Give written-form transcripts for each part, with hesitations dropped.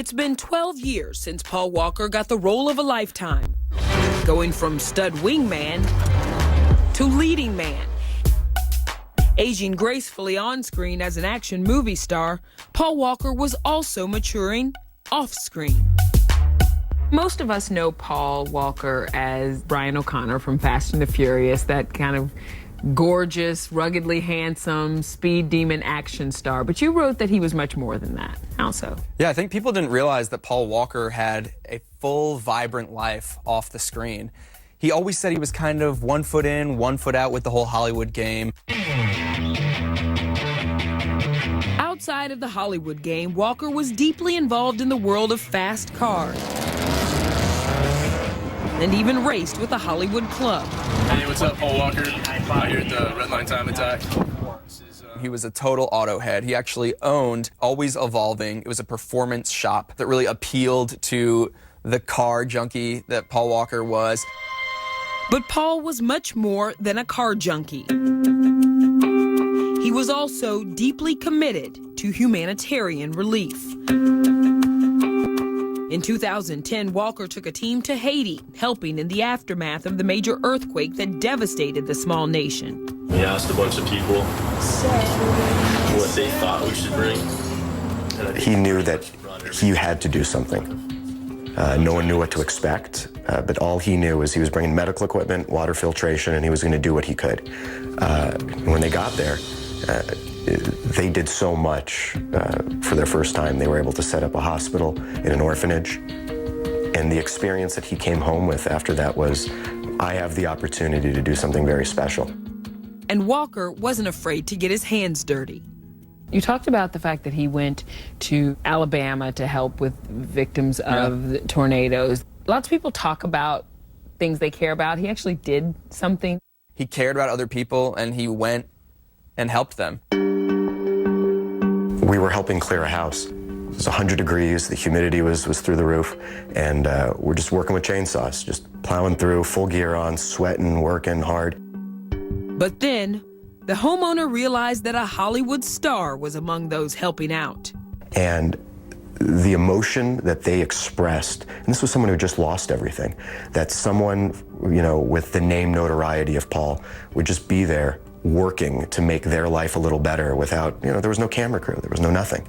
It's been 12 years since Paul Walker got the role of a lifetime, going from stud wingman to leading man. Aging gracefully on screen as an action movie star, Paul Walker was also maturing off screen. Most of us know Paul Walker as Brian O'Connor from Fast and the Furious, that kind of gorgeous, ruggedly handsome, speed demon action star. But you wrote that he was much more than that. How so? Yeah, I think people didn't realize that Paul Walker had a full, vibrant life off the screen. He always said he was kind of 1 foot in, 1 foot out with the whole Hollywood game. Outside of the Hollywood game, Walker was deeply involved in the world of fast cars and even raced with a Hollywood club. Hey, what's up, Paul Walker? Out here at the Red Line Time Attack. He was a total auto head. He actually owned Always Evolving. It was a performance shop that really appealed to the car junkie that Paul Walker was. But Paul was much more than a car junkie. He was also deeply committed to humanitarian relief. In 2010, Walker took a team to Haiti, helping in the aftermath of the major earthquake that devastated the small nation. We asked a bunch of people what they thought we should bring. He knew that he had to do something. No one knew what to expect, but all he knew was he was bringing medical equipment, water filtration, and he was going to do what he could. When they got there, they did so much for their first time. They were able to set up a hospital in an orphanage. And the experience that he came home with after that was, I have the opportunity to do something very special. And Walker wasn't afraid to get his hands dirty. You talked about the fact that he went to Alabama to help with victims of the tornadoes. Lots of people talk about things they care about. He actually did something. He cared about other people, and he went and helped them. We were helping clear a house. It was 100 degrees, the humidity was through the roof, and we're just working with chainsaws, just plowing through, full gear on, sweating, working hard. But then, the homeowner realized that a Hollywood star was among those helping out. And the emotion that they expressed, and this was someone who just lost everything, that someone, you know, with the name notoriety of Paul would just be there working to make their life a little better without, you know, there was no camera crew, there was no nothing.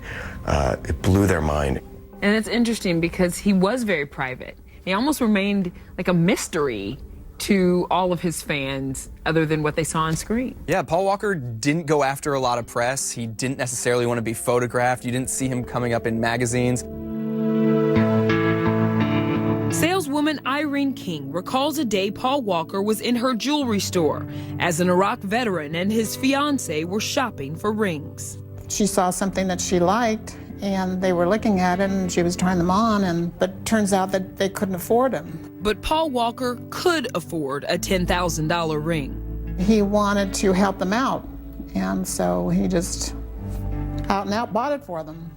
It blew their mind. And it's interesting because he was very private. He almost remained like a mystery to all of his fans other than what they saw on screen. Yeah, Paul Walker didn't go after a lot of press. He didn't necessarily want to be photographed. You didn't see him coming up in magazines. Saleswoman Irene King recalls a day Paul Walker was in her jewelry store as an Iraq veteran and his fiancée were shopping for rings. She saw something that she liked, and they were looking at it, and she was trying them on, but turns out that they couldn't afford them. But Paul Walker could afford a $10,000 ring. He wanted to help them out, and so he just out and out bought it for them.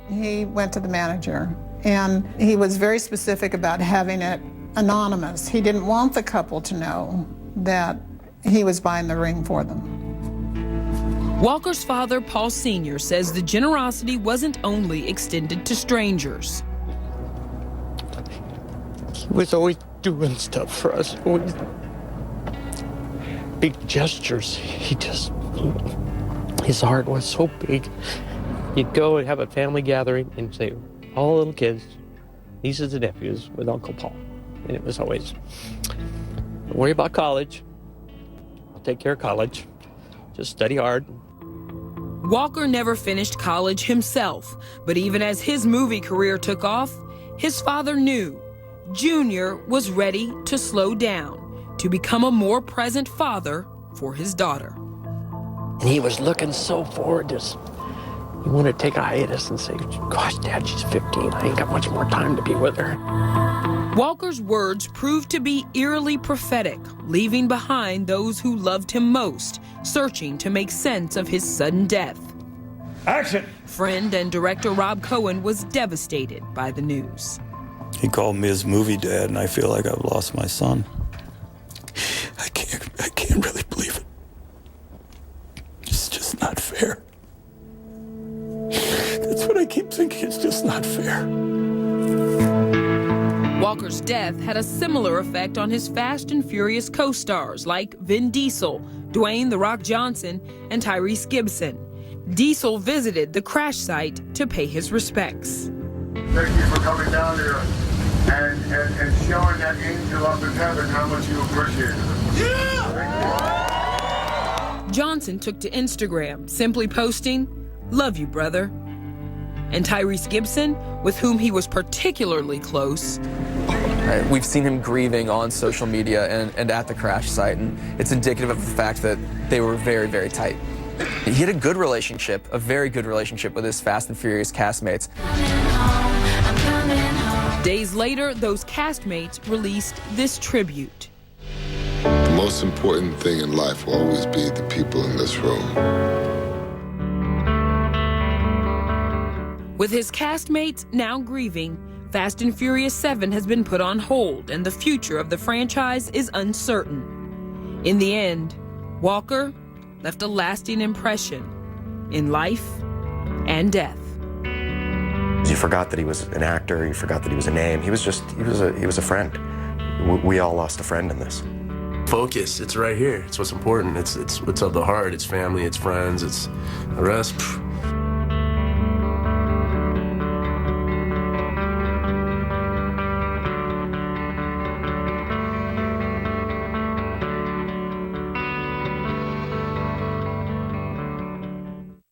He went to the manager, and he was very specific about having it anonymous. He didn't want the couple to know that he was buying the ring for them. Walker's father, Paul Sr., says the generosity wasn't only extended to strangers. He was always doing stuff for us, always big gestures. His heart was so big. You'd go and have a family gathering and say, all little kids, nieces and nephews with Uncle Paul. And it was always, don't worry about college. I'll take care of college. Just study hard. Walker never finished college himself, but even as his movie career took off, his father knew Junior was ready to slow down, to become a more present father for his daughter. And he was looking so forward to this. He wanted to take a hiatus and say, gosh, Dad, she's 15. I ain't got much more time to be with her. Walker's words proved to be eerily prophetic, leaving behind those who loved him most, searching to make sense of his sudden death. Action! Friend and director Rob Cohen was devastated by the news. He called me his movie dad, and I feel like I've lost my son. I can't really believe it. It's just not fair. That's what I keep thinking. It's just not fair. Walker's death had a similar effect on his Fast and Furious co-stars like Vin Diesel, Dwayne "The Rock" Johnson, and Tyrese Gibson. Diesel visited the crash site to pay his respects. Thank you for coming down here and showing that angel up in heaven how much you appreciate it. Yeah! Johnson took to Instagram, simply posting, "Love you, brother." And Tyrese Gibson, with whom he was particularly close. We've seen him grieving on social media and at the crash site, and it's indicative of the fact that they were very, very tight. He had a good relationship, a very good relationship with his Fast and Furious castmates. Days later, those castmates released this tribute. The most important thing in life will always be the people in this room. With his castmates now grieving, Fast and Furious 7 has been put on hold, and the future of the franchise is uncertain. In the end, Walker left a lasting impression in life and death. You forgot that he was an actor, you forgot that he was a name. He was a friend. We all lost a friend in this. Focus, it's right here. It's what's important. It's of the heart, it's family, it's friends, it's the rest.